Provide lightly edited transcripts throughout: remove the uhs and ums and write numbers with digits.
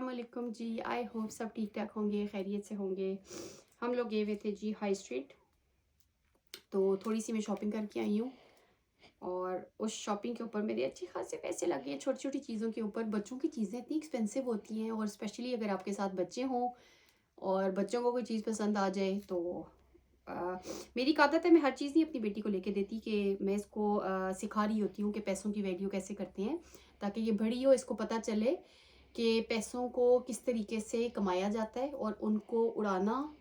वालेकुम जी। I hope सब ठीक ठाक होंगे, खैरियत से होंगे। हम लोग गए हुए थे जी हाई स्ट्रीट, तो थोड़ी सी मैं शॉपिंग करके आई हूँ और उस शॉपिंग के ऊपर मेरे अच्छे खासे पैसे लगे हैं छोटी छोटी चीज़ों के ऊपर। बच्चों की चीज़ें इतनी एक्सपेंसिव होती हैं और स्पेशली अगर आपके साथ बच्चे हों और बच्चों को कोई चीज़ पसंद आ जाए तो मेरी एक आदत है, मैं हर चीज़ नहीं अपनी बेटी को लेके देती कि मैं इसको सिखा रही होती हूँ कि पैसों की वैल्यू कैसे करते हैं, ताकि ये बड़ी हो इसको पता चले कि पैसों को किस तरीके से कमाया जाता है और उनको उड़ाना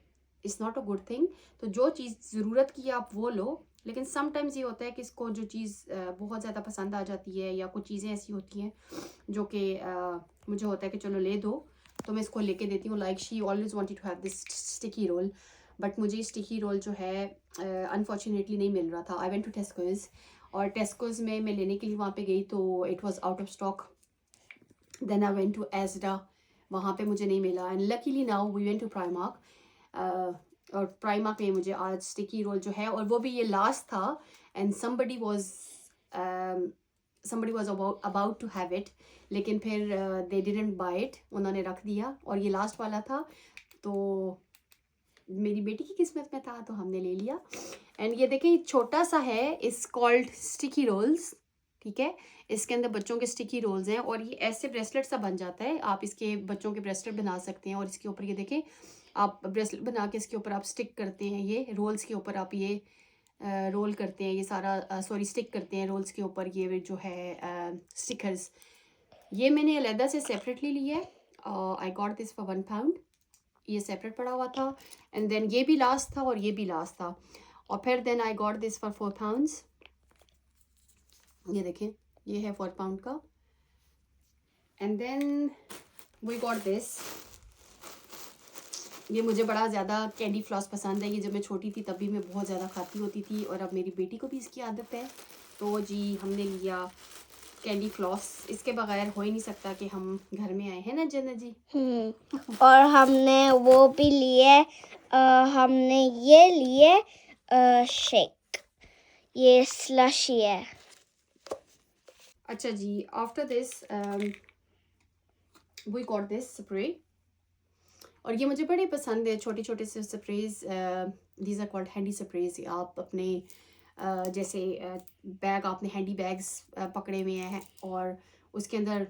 is not a good thing. तो जो चीज़ ज़रूरत की है आप वो लो, लेकिन समटाइम्स ये होता है कि इसको जो चीज़ बहुत ज़्यादा पसंद आ जाती है या कुछ चीज़ें ऐसी होती हैं जो कि मुझे होता है कि चलो ले दो, तो मैं इसको लेके देती हूँ। Like she always wanted to have this sticky roll, but मुझे स्टिकी रोल जो है अनफॉर्चुनेटली नहीं मिल रहा था। आई वेंट टू टेस्कोज और टेस्कोज में मैं लेने के लिए वहाँ पे गई तो it was out of stock. Then I went to Asda, वहाँ पे मुझे नहीं मिला and luckily now we went to Primark. और प्राइमार्क में मुझे आज स्टिकी रोल जो है, और वो भी ये लास्ट था and somebody was about to have it, लेकिन फिर they didn't buy it, उन्होंने रख दिया और ये लास्ट वाला था तो मेरी बेटी की किस्मत में था तो हमने ले लिया। एंड ये देखें, छोटा सा है, इस कॉल्ड स्टिकी रोल्स, ठीक है। इसके अंदर बच्चों के स्टिकी रोल्स हैं और ये ऐसे ब्रेसलेट सा बन जाता है, आप इसके बच्चों के ब्रेसलेट बना सकते हैं। और इसके ऊपर ये देखें, आप ब्रेसलेट बना के इसके ऊपर आप स्टिक करते हैं, ये रोल्स के ऊपर आप ये रोल करते हैं, ये सारा सॉरी स्टिक करते हैं रोल्स के ऊपर ये जो है स्टिकर्स। ये मैंने अलहदा से सेपरेटली लिया है, आई गॉट दिस फॉर £1, ये सेपरेट पड़ा हुआ था। एंड देन ये भी लास्ट था और ये भी लास्ट था, और फिर then I got this for £4। ये देखें, ये है £4 का। And then we got this, ये मुझे बड़ा ज़्यादा कैंडी फ्लॉस पसंद है। ये जब मैं छोटी थी तब भी मैं बहुत ज़्यादा खाती होती थी और अब मेरी बेटी को भी इसकी आदत है, तो जी हमने लिया कैंडी फ्लॉस। इसके बगैर हो ही नहीं सकता कि हम घर में आए हैं ना जन्नत जी। और हमने वो भी लिए, हमने ये लिए शेक, ये स्लशी है। अच्छा जी, after this we got this spray, और ये मुझे बड़े पसंद है, छोटे छोटे से sprays. These are called handy sprays. आप अपने जैसे बैग, आपने हैंडी बैग्स पकड़े हुए हैं और उसके अंदर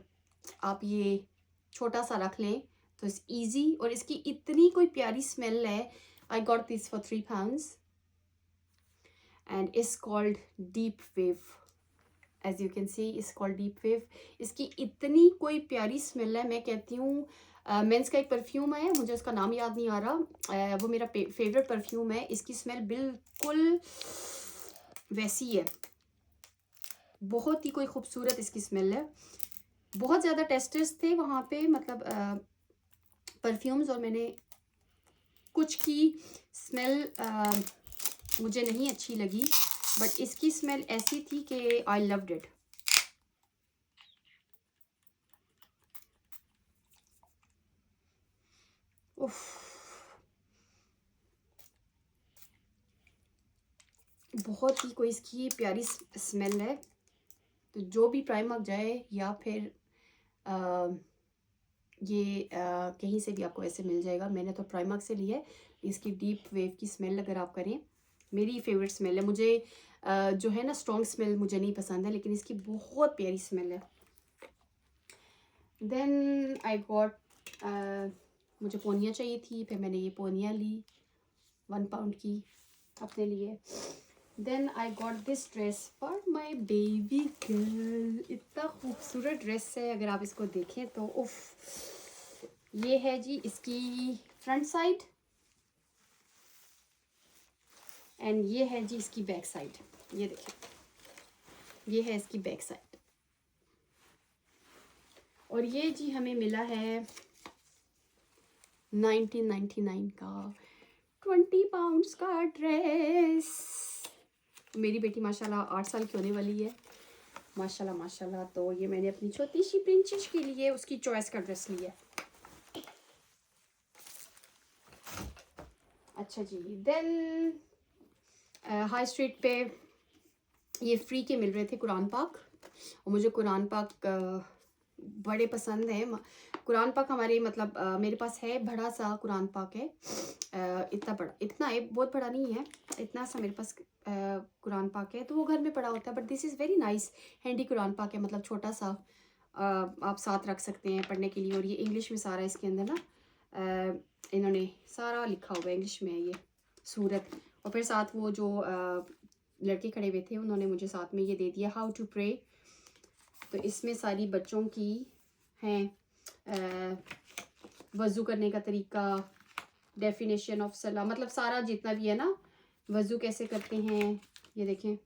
आप ये छोटा सा रख लें तो इट्स ईजी, और इसकी इतनी कोई प्यारी स्मेल है। I got this for £3 and it's called deep wave. As you can see it's called deep wave. इसकी इतनी कोई प्यारी स्मेल है, मैं कहती हूँ। मेंस का एक परफ्यूम है, मुझे उसका नाम याद नहीं आ रहा, वो मेरा फेवरेट परफ्यूम है। इसकी स्मेल बिल्कुल वैसी है, बहुत ही कोई खूबसूरत इसकी स्मेल है। बहुत ज़्यादा टेस्टर्स थे वहाँ पे, मतलब परफ्यूम्स, और मैंने कुछ की स्मेल मुझे नहीं अच्छी लगी, बट इसकी स्मेल ऐसी थी कि आई लव्ड इट। उफ, बहुत ही कोई इसकी प्यारी स्मेल है। तो जो भी प्राइमर्क जाए या फिर ये कहीं से भी आपको ऐसे मिल जाएगा। मैंने तो प्राइमर्क से लिया है। इसकी डीप वेव की स्मेल अगर आप करें, मेरी फेवरेट स्मेल है। मुझे जो है ना स्ट्रॉन्ग स्मेल मुझे नहीं पसंद है, लेकिन इसकी बहुत प्यारी स्मेल है। देन आई गॉट, मुझे पोनिया चाहिए थी, फिर मैंने ये पोनिया ली £1 की अपने लिए। Then I got this dress for my baby girl. इतना खूबसूरत ड्रेस है, अगर आप इसको देखें तो उफ। ये है जी इसकी फ्रंट साइड एंड ये है जी इसकी बैक साइड। ये देखें, ये है इसकी बैक साइड, और ये जी हमें मिला है 1999 का £20 का ड्रेस। मेरी बेटी माशाल्लाह 8 साल की होने वाली है, माशाल्लाह माशाल्लाह। तो ये मैंने अपनी छोटी सी प्रिंसेस के लिए उसकी चॉइस का ड्रेस लिया। अच्छा जी, देन हाई स्ट्रीट पे ये फ्री के मिल रहे थे कुरान पाक, और मुझे कुरान पाक बड़े पसंद हैं। कुरान पाक हमारे मतलब मेरे पास है, बड़ा सा कुरान पाक है, इतना बड़ा, इतना है, बहुत बड़ा नहीं है, इतना सा मेरे पास कुरान पाक है, तो वो घर में पड़ा होता है। But this is very nice, handy Quran पाक है, मतलब छोटा सा आप साथ रख सकते हैं पढ़ने के लिए। और ये इंग्लिश में सारा इसके अंदर ना इन्होंने सारा लिखा हुआ है, इंग्लिश में है ये सूरत। और फिर साथ वो जो लड़के खड़े हुए थे उन्होंने मुझे साथ में ये दे दिया, हाउ टू प्रे। तो इसमें सारी बच्चों की हैं, वज़ू करने का तरीका, डेफिनेशन ऑफ सलाह, मतलब सारा जितना भी है ना, वज़ू कैसे करते हैं, ये देखें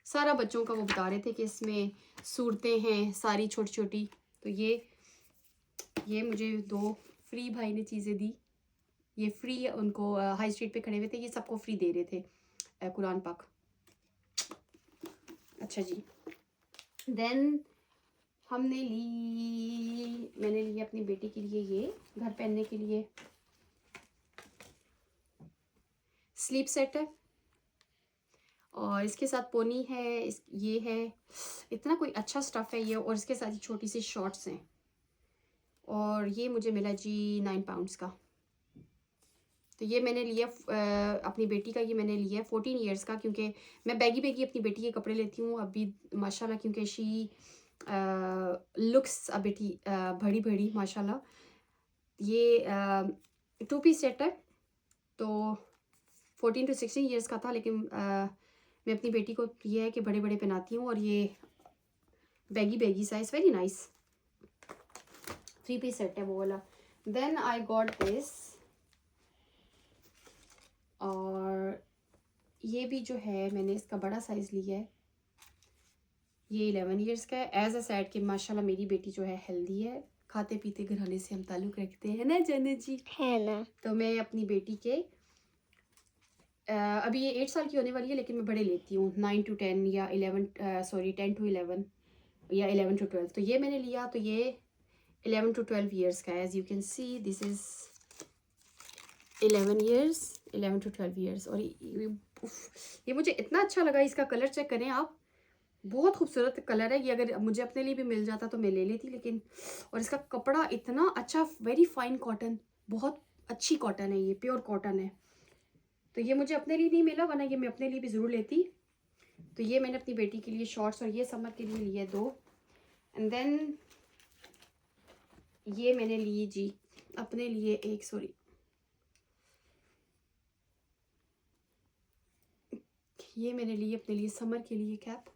सारा बच्चों का वो बता रहे थे कि इसमें सूरतें हैं सारी छोटी छोटी। तो ये मुझे 2 फ्री भाई ने चीज़ें दी, ये फ्री उनको हाई स्ट्रीट पे खड़े हुए थे, ये सबको फ्री दे रहे थे कुरान पाक। अच्छा जी, देन मैंने ली अपनी बेटी के लिए ये घर पहनने के लिए स्लीप सेट है, और इसके साथ पोनी है, ये है, इतना कोई अच्छा स्टफ़ है ये, और इसके साथ ही छोटी सी शॉर्ट्स हैं। और ये मुझे मिला जी 9 पाउंड्स का। तो ये मैंने लिया अपनी बेटी का, ये मैंने लिया 14 इयर्स का, क्योंकि मैं बैगी अपनी बेटी के कपड़े लेती हूँ अभी माशाल्लाह, क्योंकि शी लुक्स अ बेटी बड़ी बड़ी माशाल्लाह। ये 2 पीस सेट है, तो 14 to 16 इयर्स का था, लेकिन मैं अपनी बेटी को ये है कि बड़े बड़े पहनाती हूँ। और ये baggy size, very nice 3 piece set है वो वाला। देन आई गॉट दिस, और ये भी जो है मैंने इसका बड़ा साइज़ लिया है, ये 11 इयर्स का है। एज अ साइड कि माशाल्लाह मेरी बेटी जो है हेल्दी है, खाते पीते घराने से हम ताल्लुक़ रखते हैं ना जाने जी, है ना। तो मैं अपनी बेटी के अभी ये 8 साल की होने वाली है, लेकिन मैं बड़े लेती हूँ 9 to 10 या 10 to 11 या 11 to 12। तो ये मैंने लिया, तो ये 11 to 12 इयर्स का है। As you can see this is 11 years, 11 to 12 years. और ये मुझे इतना अच्छा लगा, इसका कलर चेक करें आप, बहुत खूबसूरत कलर है ये। अगर मुझे अपने लिए भी मिल जाता तो मैं ले लेती, लेकिन और इसका कपड़ा इतना अच्छा, वेरी फाइन कॉटन, बहुत अच्छी कॉटन है, ये प्योर कॉटन है। तो ये मुझे अपने लिए नहीं मिला, वरना ये मैं अपने लिए भी ज़रूर लेती। तो ये मैंने अपनी बेटी के लिए शॉर्ट्स, और ये समर के लिए लिए 2। एंड देन ये मैंने ली जी अपने लिए एक, सॉरी, ये मैंने ली अपने लिए समर के लिए कैप।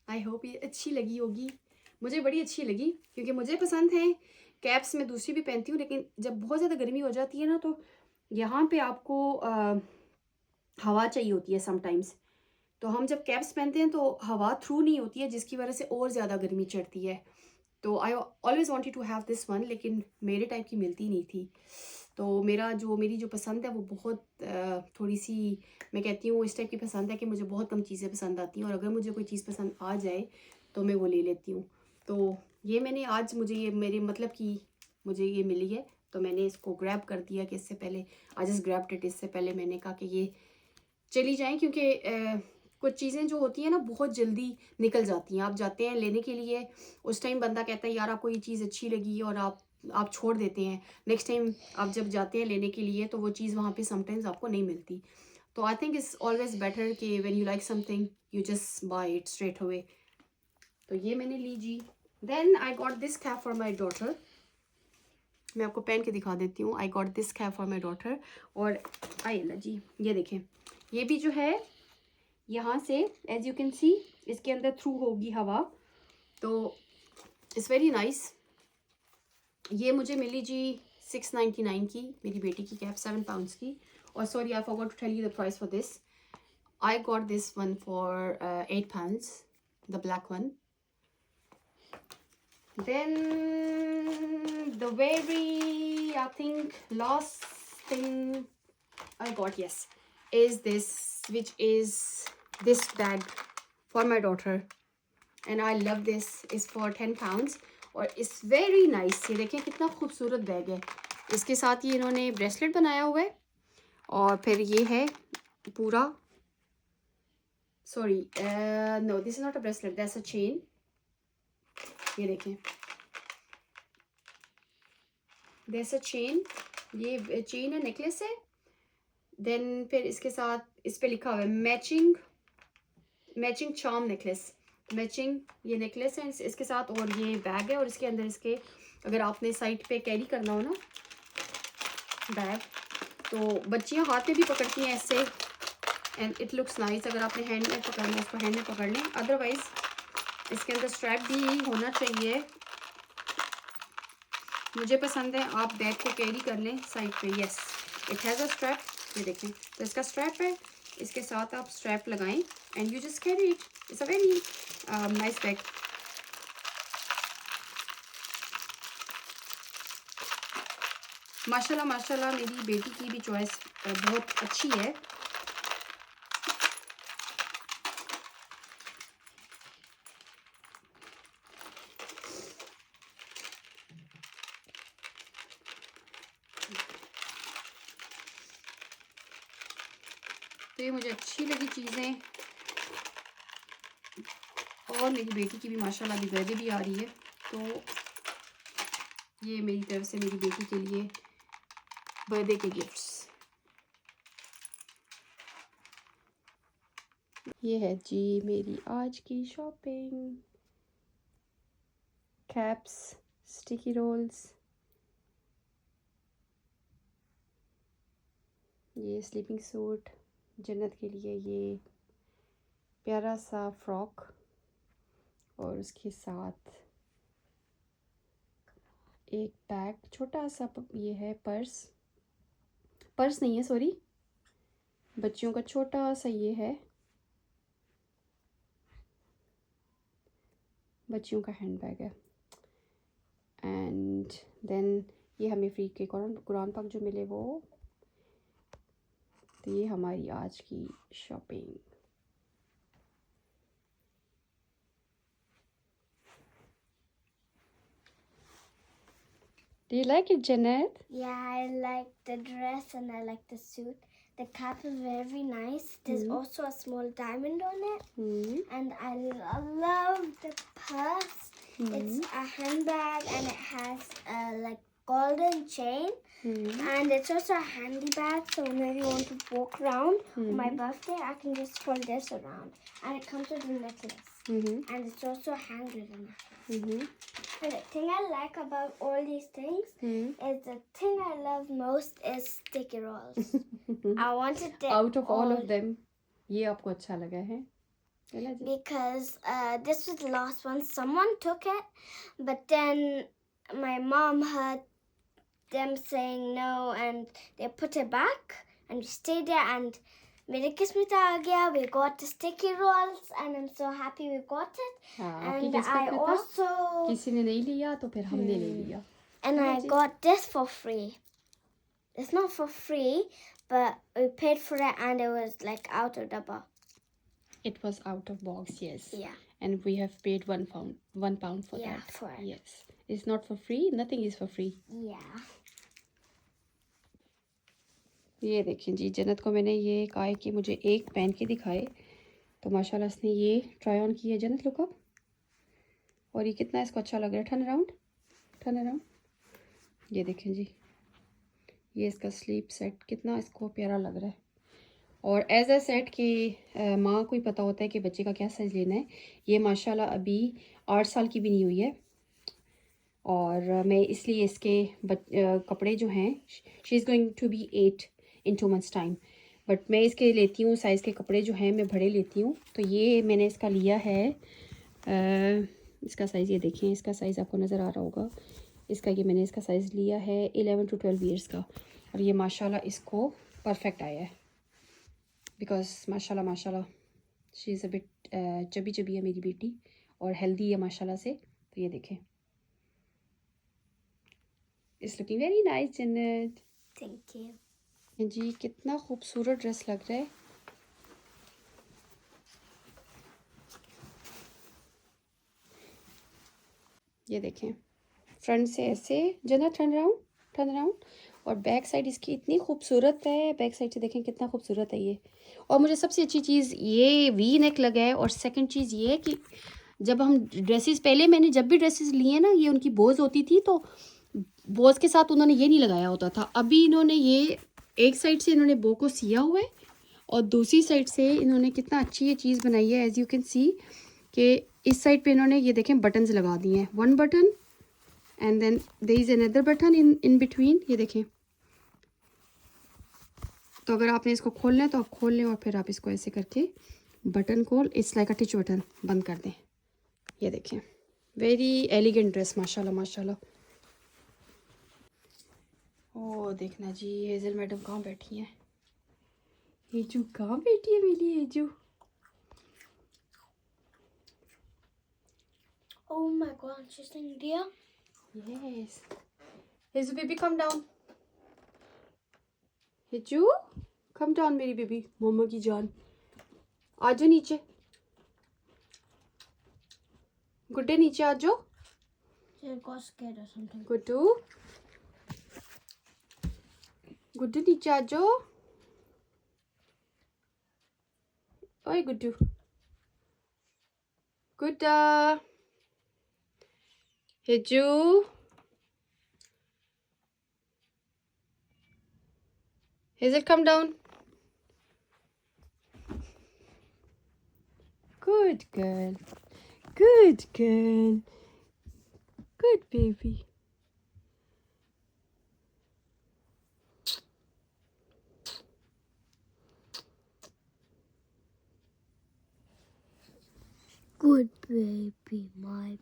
आई होप ये अच्छी लगी होगी, मुझे बड़ी अच्छी लगी, क्योंकि मुझे पसंद है कैप्स। मैं दूसरी भी पहनती हूँ, लेकिन जब बहुत ज़्यादा गर्मी हो जाती है ना, तो यहाँ पे आपको हवा चाहिए होती है समटाइम्स। तो हम जब कैप्स पहनते हैं तो हवा थ्रू नहीं होती है, जिसकी वजह से और ज़्यादा गर्मी चढ़ती है। तो I always wanted to have this one, लेकिन मेरे टाइप की मिलती नहीं थी। तो मेरी जो पसंद है वो बहुत थोड़ी सी, मैं कहती हूँ इस टाइप की पसंद है कि मुझे बहुत कम चीज़ें पसंद आती हैं, और अगर मुझे कोई चीज़ पसंद आ जाए तो मैं वो ले लेती हूँ। तो ये मैंने आज, मुझे ये मेरे मतलब कि मुझे ये मिली है, तो मैंने इसको ग्रैब कर दिया कि इससे पहले आई जस्ट ग्रैब्ड इट, इससे पहले मैंने कहा कि ये चली जाएँ, क्योंकि कुछ चीज़ें जो होती हैं ना बहुत जल्दी निकल जाती हैं। आप जाते हैं लेने के लिए, उस टाइम बंदा कहता है यार आपको ये चीज़ अच्छी लगी, और आप छोड़ देते हैं। नेक्स्ट टाइम आप जब जाते हैं लेने के लिए तो वो चीज़ वहाँ पे समटाइम्स आपको नहीं मिलती। तो I think it's always better कि when you like something you just buy it straight away. तो ये मैंने ली जी। Then I got this cap for my daughter, मैं आपको पहन के दिखा देती हूँ। I got this cap for my daughter, और आई अल्लाह जी, ये देखें, ये भी जो है यहाँ से एज यू कैन सी इसके अंदर थ्रू होगी हवा, तो इट्स वेरी नाइस। ये मुझे मिली जी 699 की, मेरी बेटी की कैप 7 पाउंड्स की। और sorry I forgot to tell you the price for this, I got this one for 8 pounds, the black one. Then the very, I think, last thing I got, yes, is this, which is this bag for my daughter, and I love this. Is for 10 pounds और it's very nice। ये देखिए कितना खूबसूरत bag है। इसके साथ ही इन्होंने bracelet बनाया हुआ है, और फिर ये है पूरा sorry, no this is not a bracelet, that's a chain. ये देखें, दैट्स अ चेन, ये चेन है, नेकलेस है। देन फिर इसके साथ इस पे लिखा हुआ है matching, matching charm necklace, matching ये नेकलेस है इसके साथ, और ये बैग है, और इसके अंदर इसके अगर आपने साइड पे कैरी करना हो ना बैग, तो बच्चियां हाथ में भी पकड़ती हैं ऐसे, एंड इट लुक्स नाइस। अगर आपने हैंड में पकड़ना है इसको हैंड में पकड़ लें, अदरवाइज इसके अंदर स्ट्रैप भी होना चाहिए, मुझे पसंद है। आप बैग को कैरी कर लें साइड पे, yes it has a strap. ये देखें, तो इसका स्ट्रैप है, इसके साथ आप स्ट्रैप लगाएं and you just carry it, it's a very nice bag. माशाल्लाह माशाल्लाह मेरी बेटी की भी चॉइस बहुत अच्छी है। तो ये मुझे अच्छी लगी चीज़ें, और मेरी बेटी की भी माशाल्लाह अभी बर्थडे भी आ रही है, तो ये मेरी तरफ से मेरी बेटी के लिए बर्थडे के गिफ्ट्स। ये है जी मेरी आज की शॉपिंग, कैप्स, स्टिकी रोल्स, ये स्लीपिंग सूट, जन्नत के लिए ये प्यारा सा फ्रॉक, और उसके साथ एक बैग छोटा सा, ये है पर्स, पर्स नहीं है सॉरी, बच्चियों का छोटा सा ये है, बच्चियों का हैंड बैग है। एंड देन ये हमें फ्री के कुरान पाक जो मिले वो। तो ये हमारी आज की shopping. Do you like it, Janet? Yeah, I like the dress and I like the suit. The cap is very nice. There's also a small diamond on it. And I love the purse. It's a handbag and it has a like golden chain. And it's also a handy bag, so whenever you want to walk around on my birthday, I can just pull this around. And it comes with a necklace. And it's also a handwritten necklace. And the thing I like about all these things is the thing I love most is sticky rolls. I wanted them Out of all of them, ये आपको अच्छा लगा है? Because this was the last one. Someone took it, but then my mom heard them saying no, and they put it back, and we stayed there, and मेरे किस्मत आ गया. We got the sticky rolls, and I'm so happy we got it. And I also किसी ने नहीं लिया तो फिर हमने ले लिया. And I got this for free. It's not for free, but we paid for it, and it was like out of the box. It was out of box, yes. Yeah. And we have paid £1 for Yeah, that. for it. Yes. It's not for free. Nothing is for free. Yeah. ये देखें जी, जन्नत को मैंने ये कहा है कि मुझे एक पहन के दिखाए, तो माशाल्लाह इसने ये ट्राई ऑन किया। जन्नत लुक अप, और ये कितना इसको अच्छा लग रहा है। Turn around, turn around. ये देखें जी, ये इसका स्लीप सेट कितना इसको प्यारा लग रहा है। और एज अ सेट कि माँ को ही पता होता है कि बच्चे का क्या साइज़ लेना है। ये माशाल्लाह अभी 8 साल की भी नहीं हुई है, और मैं इसलिए इसके कपड़े जो हैं, she is going to be 8 in 2 months time, but मैं इसके लेती हूँ साइज़ के कपड़े जो हैं मैं बड़े लेती हूँ। तो ये मैंने इसका लिया है, इसका साइज़ ये देखें, इसका साइज़ आपको नज़र आ रहा होगा। इसका ये मैंने इसका साइज़ लिया है 11 to 12 ईयर्स का, और ये माशाल्लाह इसको परफेक्ट आया है। बिकॉज माशाल्लाह माशाल्लाह she is a bit chubby chubby है मेरी बेटी, और हेल्दी है माशाल्लाह से। तो ये देखें, इट्स लुकिंग वेरी नाइस जन्नत। Thank you. जी कितना खूबसूरत ड्रेस लग रहा है। ये देखें, फ्रंट से ऐसे, जन्नत टर्न अराउंड, टर्न अराउंड, और बैक साइड इसकी इतनी खूबसूरत है, बैक साइड से देखें कितना खूबसूरत है ये। और मुझे सबसे अच्छी चीज़ ये वी नेक लगा है। और सेकंड चीज़ ये है कि जब हम ड्रेसेस, पहले मैंने जब भी ड्रेसेस लिए ना, ये उनकी बोझ होती थी तो बोझ के साथ उन्होंने ये नहीं लगाया होता था। अभी इन्होंने ये एक साइड से इन्होंने बो को सिया हुआ है और दूसरी साइड से इन्होंने कितना अच्छी ये चीज़ बनाई है। एज यू कैन सी कि इस साइड पे इन्होंने ये देखें बटन्स लगा दिए हैं, one button and then there is another button in between, ये देखें। तो अगर आपने इसको खोलना है तो आप खोल लें और फिर आप इसको ऐसे करके बटन को it's like a teach button बंद कर दें। ये देखें, वेरी एलिगेंट ड्रेस, माशाल्लाह माशाल्लाह। ओ देखना जी, हेजल मैडम कहाँ बैठी हैं? हेजू कहाँ बैठी है मेरी हेजू? Oh my god, she's saying dear. Yes. Heju baby, come down. Heju, come down मेरी बेबी, मम्मा की जान। आ जाओ नीचे, गुड्डे नीचे आ जाओ। She got scared or something. Guddu, Guddu नीचे आ जाओ। ओए गुड्डू, गुड्डा, हेजू, Hazel, come down. Good girl. Good girl. Good baby. Good baby, my